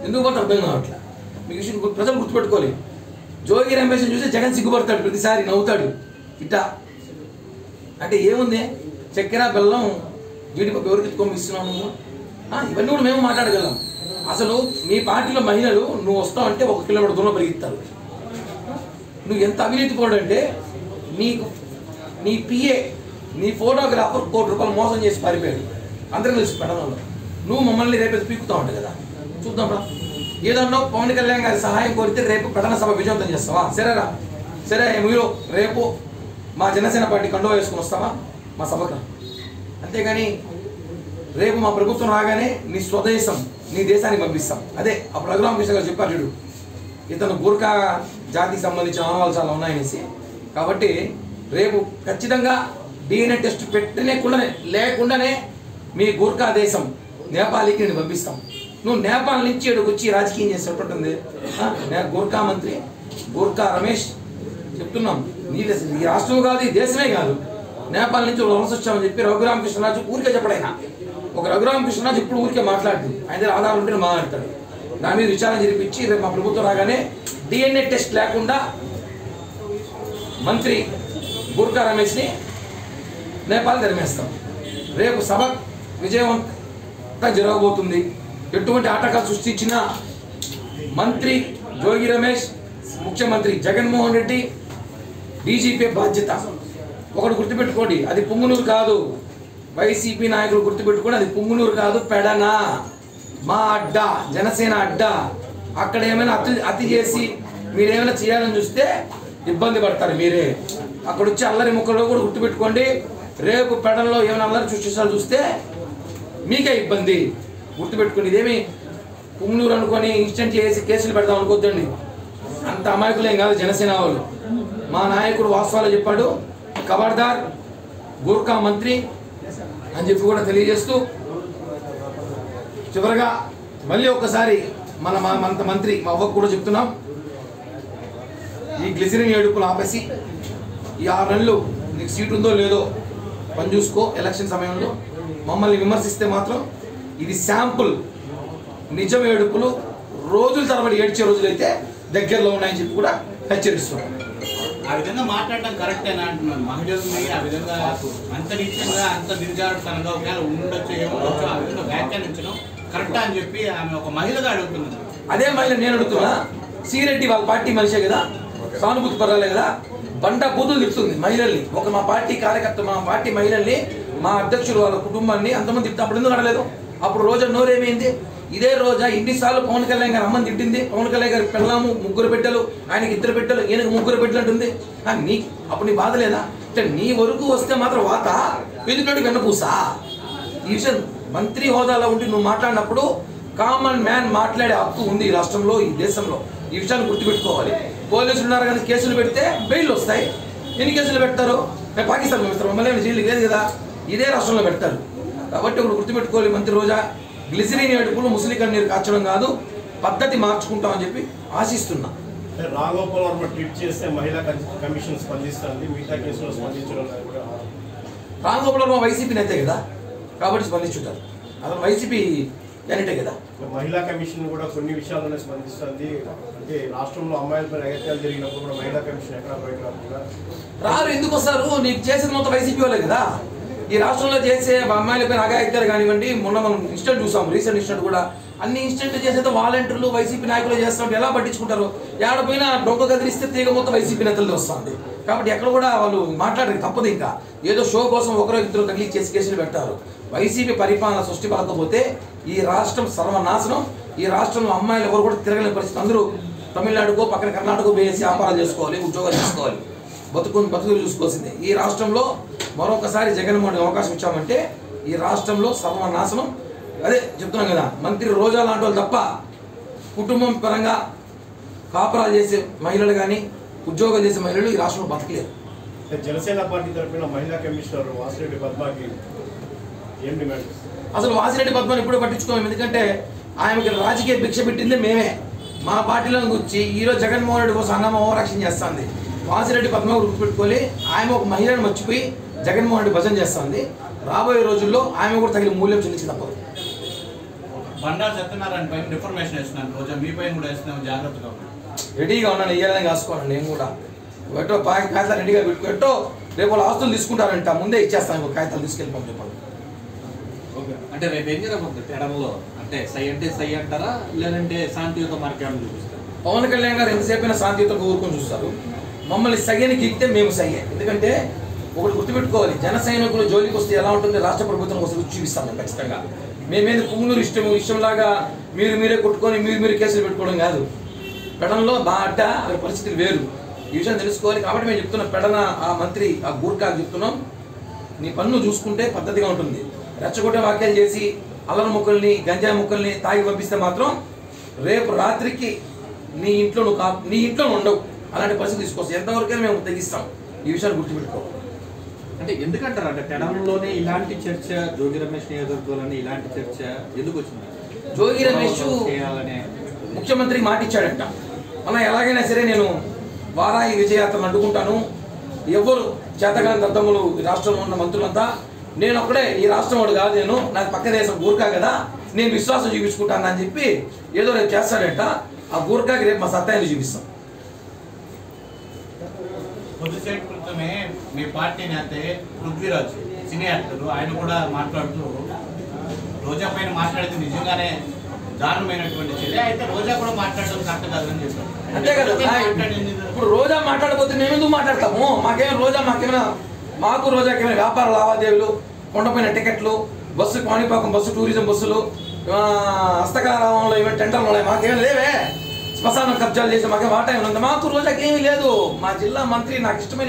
ఎందుకు పడితే అర్థం కావట్లా. మీకు విషయం ప్రజలు గుర్తుపెట్టుకోవాలి. జోగి రమేష్ని చూసి జగన్ సిగ్గుపడతాడు, ప్రతిసారి నవ్వుతాడు ఇట్టా. అంటే ఏముంది, చక్కెర బెల్లం జీడిపప్పు ఎవరికి ఎత్తుకొని నువ్వు? ఇవన్నీ కూడా మేము మాట్లాడగలం. అసలు మీ పార్టీలో మహిళలు నువ్వు వస్తావంటే 1 కిలోమీటర్ దూరంలో పెరిగిస్తారు. నువ్వు ఎంత అవినీతి పోడంటే నీ పిఏ నీ ఫోటోగ్రాఫర్ ₹1 కోటి మోసం చేసి పారిపోయాడు అందరికీ తెలిసి పెడడంలో. నువ్వు మమ్మల్ని రేపు పీకుతా ఉంటావు కదా, చూద్దాం రా. ఏదన్నా పవన్ కళ్యాణ్ గారి సహాయం కోరితే రేపు ప్రధాన సభ విజయవంతం చేస్తావా? సరేరా, సరే మీరు రేపు మా జనసేన పార్టీ కండువా వేసుకుని వస్తావా మా సభకు? అంతేగాని రేపు మా ప్రభుత్వం రాగానే నీ స్వదేశం నీ దేశానికి పంపిస్తాం. అదే అప్పుడు రఘురామకృష్ణ గారు చెప్పారు చూడు, ఇతను గూర్ఖా జాతికి సంబంధించిన ఆనవాళ్ళు చాలా ఉన్నాయనేసి. కాబట్టి రేపు ఖచ్చితంగా DNA టెస్ట్ లేకుండానే మీ గూర్ఖా దేశం నేపాల్కి నేను పంపిస్తాం. నువ్వు నేపాల్ నుంచి ఇక్కడికి వచ్చి రాజకీయం చేసేటట్టుంది. గూర్ఖా మంత్రి గూర్ఖా రమేష్ చెప్తున్నాం, నీ ఈ రాష్ట్రం కాదు ఈ దేశమే కాదు, నేపాల్ నుంచి వలస వచ్చామని చెప్పి రఘురామకృష్ణరాజు ఊరికే చెప్పడైనా. ఒక రఘురామకృష్ణరాజు ఇప్పుడు ఊరికే మాట్లాడుతుంది, ఆయన దగ్గర ఆధారం ఉంటే మాట్లాడతాడు. దాని మీద విచారణ జరిపించి రేపు మా ప్రభుత్వం రాగానే DNA టెస్ట్ లేకుండా మంత్రి గూర్ఖా రమేష్ని నేపాల్ తరిమేస్తాం. రేపు సభ విజయవంతంగా జరగబోతుంది. ఎటువంటి ఆటంకాలు సృష్టించిన మంత్రి జోగి రమేష్, ముఖ్యమంత్రి జగన్మోహన్ రెడ్డి, డీజీపీ బాధ్యత. ఒకటి గుర్తుపెట్టుకోండి, అది పుంగునూరు కాదు. వైసీపీ నాయకులు గుర్తుపెట్టుకోండి, అది పుంగునూరు కాదు, పెడన మా అడ్డా, జనసేన అడ్డా. అక్కడ ఏమైనా అతి చేసి మీరేమైనా చేయాలని చూస్తే ఇబ్బంది పడతారు మీరే. అక్కడ వచ్చి అల్లరి ముక్కలో కూడా గుర్తుపెట్టుకోండి, రేపు పెడల్లో ఏమైనా అల్లరి సృష్టించాలని చూస్తే మీకే ఇబ్బంది. గుర్తుపెట్టుకోండి, ఇదేమి పుంగునూరు అనుకొని ఇన్స్టెంట్ చేసి కేసులు పెడదాం అనుకోద్దండి. అంత అమాయకులేం కాదు జనసేన వాళ్ళు. మా నాయకుడు వాస్తవాలు చెప్పాడు, ఖబర్దార్ గూర్ఖా మంత్రి అని చెప్పి కూడా తెలియజేస్తూ, చివరగా మళ్ళీ ఒక్కసారి మన మంత్రి మా అవ్వకు కూడా చెప్తున్నాం, ఈ గ్లిజరిన్ ఏడుపులు ఆపేసి ఈ 6 నెలలు నీకు సీట్ ఉందో లేదో పని చూసుకో. ఎలక్షన్ సమయంలో మమ్మల్ని విమర్శిస్తే మాత్రం ఇది శాంపుల్. నిజం ఏడుపులు రోజుల తరబడి ఏడ్చే రోజులైతే దగ్గరలో ఉన్నాయని చెప్పి కూడా హెచ్చరిస్తున్నాం. ఆ విధంగా మాట్లాడటం కరెక్టేనా అంటున్నాను. మహిళల్ని ఆ విధంగా అంత నీచంగా అంత దిగజారుతనంగా ఒకవేళ ఉండొచ్చు ఏముండొచ్చు ఆ విధంగా వ్యాఖ్యానించడం కరెక్టా అని చెప్పి ఆమె ఒక మహిళగా అడుగుతున్నది. అదే మహిళ నేను అడుగుతున్నా. శ్రీరెడ్డి వాళ్ళ పార్టీ మనిషే కదా, సానుభూతి పర్వాలే కదా, బండ బూతులు తిడుతుంది మహిళల్ని. మా పార్టీ కార్యకర్త మా పార్టీ మహిళల్ని, మా అధ్యక్షులు వాళ్ళ కుటుంబాన్ని అంతమంది తిట్టిన అప్పుడు ఎందుకు అడలేదు? అప్పుడు రోజా నోరేమైంది? ఇదే రోజా ఇన్నిసార్లు పవన్ కళ్యాణ్ గారు అమ్మని తిట్టింది. పవన్ కళ్యాణ్ గారి పిల్లము 3 బిడ్డలు, ఆయనకి 2 బిడ్డలు, ఈయనకు 3 బిడ్డలు అంటుంది. నీ అప్పుడు నీ బాధ లేదా? అంటే నీ వరకు వస్తే మాత్రం వాత పెద్దటోడి వెన్నపూసా? ఈ విషయం మంత్రి హోదాలో ఉండి నువ్వు మాట్లాడినప్పుడు కామన్ మ్యాన్ మాట్లాడే హక్కు ఉంది ఈ రాష్ట్రంలో, ఈ దేశంలో. ఈ విషయాన్ని గుర్తుపెట్టుకోవాలి. పోలీసులు ఉన్నారు కానీ కేసులు పెడితే బెయిల్ వస్తాయి. ఎన్ని కేసులు పెడతారు? పాకిస్తాన్ పంపిస్తారు, మమ్మల్ని జైలు లేదు కదా, ఇదే రాష్ట్రంలో పెడతారు. కాబట్టి ఒకటి గుర్తుపెట్టుకోవాలి, మంత్రి రోజా గ్లిజరిన్ ఏడుపులు ముసలి కన్నీరు కాచడం కాదు, పద్ధతి మార్చుకుంటామని చెప్పి ఆశిస్తున్నా. రాఘోపాల్ వర్మ ట్వీట్ చేస్తే మహిళా కమిషన్ స్పందిస్తుంది, మిగతా కేసులో స్పందించడం. రాఘోపాల్ వర్మ వైసీపీ నేతే కదా, కాబట్టి స్పందించుంటారు. అతను వైసీపీ క్యాండిడేటే కదా. మహిళా కమిషన్ కూడా కొన్ని విషయాల్లోనే స్పందిస్తుంది. అంటే రాష్ట్రంలో అమ్మాయిలపై అగత్యాలు జరిగినప్పుడు కూడా మహిళా కమిషన్ ఎక్కడ బయట రారు. ఎందుకు వస్తారు? నీకు చేసేది మొత్తం వైసీపీ వాళ్ళే కదా. ఈ రాష్ట్రంలో చేసే అమ్మాయిలపై అగత్యాలు కానివ్వండి, మొన్న మనం ఇన్సిడెంట్ చూసాం, రీసెంట్ ఇన్సిడెంట్ కూడా అన్ని ఇన్సిడెంట్ చేసేది వాలంటీర్లు వైసీపీ నాయకులు చేస్తుంటే ఎలా పట్టించుకుంటారు? ఏడపోయినా డొక్క కదిలిస్తే తీగ మొత్తం వైసీపీ నేతలతో వస్తుంది. కాబట్టి ఎక్కడ కూడా వాళ్ళు మాట్లాడరు, తప్పదు. ఇంకా ఏదో షో కోసం 1-2 తగిలిచ్చేసి కేసులు పెట్టారు. వైసీపీ పరిపాలన సృష్టి పడకపోతే ఈ రాష్ట్రం సర్వనాశనం. ఈ రాష్ట్రంలో అమ్మాయిలు ఎవరు కూడా తిరగలేని పరిస్థితి. అందరూ తమిళనాడుకో పక్కన కర్ణాటక వేసి వ్యాపారాలు చేసుకోవాలి, ఉద్యోగాలు చేసుకోవాలి, బతుకులు చూసుకోవాల్సిందే. ఈ రాష్ట్రంలో మరొకసారి జగన్మోహన్ అవకాశం ఇచ్చామంటే ఈ రాష్ట్రంలో సర్వనాశనం. అదే చెప్తున్నాం కదా, మంత్రి రోజా లాంటి వాళ్ళు తప్ప కుటుంబం పరంగా కాపురాలు చేసే మహిళలు కానీ ఉద్యోగాలు చేసే మహిళలు ఈ రాష్ట్రంలో బతకలేరు. జనసేన పార్టీ తరఫున మహిళా కమిషనర్ వాసిరెడ్డి పద్మకి ఏం డిమాండ్? అసలు వాసిరెడ్డి పద్మని ఎప్పుడూ పట్టించుకోము. ఎందుకంటే ఆయనకి రాజకీయ భిక్ష పెట్టిందే మేమే. మా పార్టీలో వచ్చి ఈరోజు జగన్మోహన్ రెడ్డి కోసం అన్నమ్మ ఓవరాక్షన్ చేస్తుంది. వాసిరెడ్డి పద్మ గుర్తుపెట్టుకోవాలి, ఆయన ఒక మహిళను మర్చిపోయి జగన్మోహన్ రెడ్డి భజన చేస్తుంది. రాబోయే రోజుల్లో ఆమె కూడా తగిన మూల్యం చెల్లించి తప్పదు. బండారు సత్యనారాయణ పైన ఇన్ఫర్మేషన్ వేస్తున్నాను, రోజా మీ పైన కూడా వేస్తున్నాము, జాగ్రత్తగా ఉన్నాను. రెడీగా ఉన్నాను, ఇయ్యాలని కాసుకోను నేను కూడా. ఎట్టో కాగితాలు రెడీగా పెట్టుకో, ఎట్టో రేపు వాళ్ళు ఆస్తులు తీసుకుంటారంట, ముందే ఇచ్చేస్తాను కాగితాలు తీసుకెళ్ళిపోం చెప్పండి. అంటే రేపు ఏం జరగబోతుంది తెడంలో? అంటే సై అంటే సై అంటారా, లేదంటే శాంతియుత మార్గాన్ని చూపిస్తారు? పవన్ కళ్యాణ్ గారు ఎంతసేపైనా శాంతియుతంగా ఊరుకొని చూస్తారు. మమ్మల్ని సయ్యనికి ఇస్తే మేము సయ్యే. ఎందుకంటే ఒకటి గుర్తుపెట్టుకోవాలి, జన సైనికులు జోలికి వస్తే ఎలా ఉంటుంది, రాష్ట్ర ప్రభుత్వం వస్తే చూపిస్తాం మేము ఖచ్చితంగా. మేమేది కుమ్ములూరు ఇష్టంలాగా మీరే కొట్టుకొని మీరు కేసులు పెట్టుకోవడం కాదు. పెడంలో బాట పరిస్థితులు వేరు, ఈ విషయం తెలుసుకోవాలి. కాబట్టి మేము చెప్తున్నాం, పెడన ఆ మంత్రి ఆ గూర్ఖాకు చెప్తున్నాం, నీ పన్ను చూసుకుంటే పద్ధతిగా ఉంటుంది. రెచ్చగొట్టే వాక్యాలు చేసి అల్లరి ముక్కల్ని గంజాయి ముక్కల్ని తాగి పంపిస్తే మాత్రం రేపు రాత్రికి నీ ఇంట్లో ఉండవు. అలాంటి పరిస్థితి తీసుకొస్తాం. ఎంతవరకైనా మేము తెగిస్తాం, ఈ విషయాన్ని గుర్తుపెట్టుకో. అంటే ఎందుకంటారు అంటే తెడంలోనే ఇలాంటి చర్చ, జోగి రమేష్ నియోజకవర్గంలోనే ఇలాంటి చర్చ ఎందుకు వచ్చింది? జోగి రమేష్ చేయాలనే ముఖ్యమంత్రికి మాట ఇచ్చాడంట, అలా ఎలాగైనా సరే నేను వారాయి విజయయాత్రను అడ్డుకుంటాను, ఎవరు చేతగాని దద్దములు ఈ రాష్ట్రంలో ఉన్న మంత్రులంతా, నేను ఒక్కడే ఈ రాష్ట్రం వాడు కాదు, నేను నాకు పక్క దేశం గూర్ఖా కదా, నేను విశ్వాసం చూపించుకుంటాను అని చెప్పి ఏదో రేపు చేస్తాడంట. ఆ గూర్ఖాకి రేపు మా సత్తాయిని చూపిస్తాం. కొద్దిసేపు క్రితమే మీ పార్టీ నేత పృథ్వీరాజ్ సినీ యాక్టర్, ఆయన కూడా మాట్లాడుతూ రోజా పైన మాట్లాడితే నిజంగానే దారుణమైనటువంటి చర్య, అయితే రోజా కూడా మాట్లాడడం కరెక్ట్ కాదని చెప్పారు. అంతే కదా, ఇప్పుడు రోజా మాట్లాడకపోతే మేము ఎందుకు మాట్లాడతాము? మాకు రోజాకి ఏమైనా వ్యాపార లావాదేవీలు, కొండపోయిన టికెట్లు, బస్సు కాణిపాకం బస్సు, టూరిజం బస్సులు, హస్తకళారామంలో ఏమైనా టెండర్లు ఉన్నాయి, మాకేమైనా లేవే? శ్మశానం కబ్జాలు చేసి మాకే వాటా ఏమైనా ఉందా? మాకు రోజాకి ఏమీ లేదు. మా జిల్లా మంత్రి నాకు ఇష్టమైన